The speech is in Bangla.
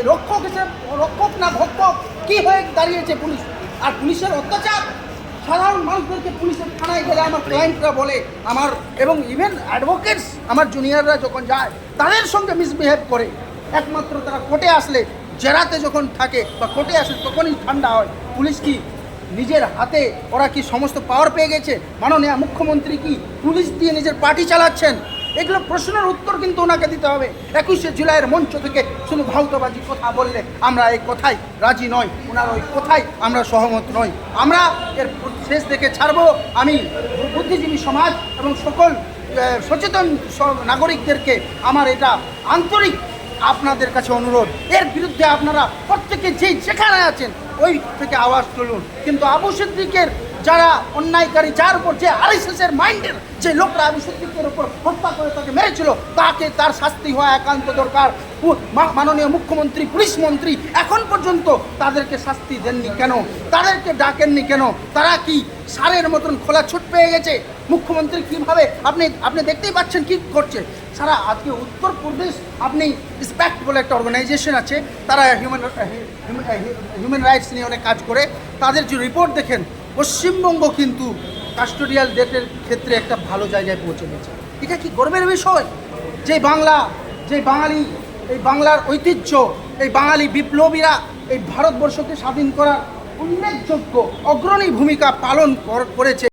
রক্ষক হিসেবে রক্ষক না ভক্ষক কী হয়ে দাঁড়িয়েছে পুলিশ। আর পুলিশের অত্যাচার, সাধারণ মানুষদেরকে পুলিশের থানায় গেলে আমার ক্লায়েন্টরা বলে আমার, এবং ইভেন অ্যাডভোকেটস আমার জুনিয়ররা যখন যায় তাদের সঙ্গে মিসবিহেভ করে। একমাত্র তারা কোর্টে আসলে, জেরাতে যখন থাকে বা কোর্টে আসে তখনই ঠান্ডা হয়। পুলিশ কি নিজের হাতে, ওরা কি সমস্ত পাওয়ার পেয়ে গেছে? মাননীয় মুখ্যমন্ত্রী কি পুলিশ দিয়ে নিজের পার্টি চালাচ্ছেন? এগুলো প্রশ্নের উত্তর কিন্তু ওনাকে দিতে হবে। 21শে জুলাইয়ের মঞ্চ থেকে শুধু ভাউতাবাজি কথা বললে আমরা এই কথায় রাজি নই, ওনার ওই কথায় আমরা সহমত নই। আমরা এর শেষ দেখে ছাড়বো। আমি বুদ্ধিজীবী সমাজ এবং সকল সচেতন নাগরিকদেরকে আমার এটা আন্তরিক আপনাদের কাছে অনুরোধ, এর বিরুদ্ধে আপনারা প্রত্যেকে যেখানে আছেন ওই থেকে আওয়াজ তুলুন। কিন্তু আবু সিদ্দিকের যারা অন্যায়কারী, যার উপর যে আরএসএসের মাইন্ডের যে লোকরা আবু সিদ্দিকের উপর হত্যা করে তাকে মেরেছিল, তার শাস্তি হওয়া একান্ত দরকার। মাননীয় মুখ্যমন্ত্রী, পুলিশ মন্ত্রী এখন পর্যন্ত তাদেরকে শাস্তি দেননি কেন? তাদেরকে ডাকেননি কেন? তারা কি সারের মতন খোলা ছুট পেয়ে গেছে? মুখ্যমন্ত্রী কীভাবে আপনি দেখতেই পাচ্ছেন কি করছে। সারা আজকে উত্তরপ্রদেশ, আপনি স্প্যাক্ট বলে একটা অর্গানাইজেশন আছে, তারা হিউম্যান রাইটস নিয়ে অনেক কাজ করে। তাদের যে রিপোর্ট দেখেন, পশ্চিমবঙ্গ কিন্তু কাস্টোডিয়াল ডেটের ক্ষেত্রে একটা ভালো জায়গায় পৌঁছে গেছে। এটা কি গর্বের বিষয় যে বাঙালি, এই বাংলার ঐতিহ্য, এই বাঙালি বিপ্লবীরা এই ভারতবর্ষকে স্বাধীন করার উল্লেখযোগ্য অগ্রণী ভূমিকা পালন করেছে।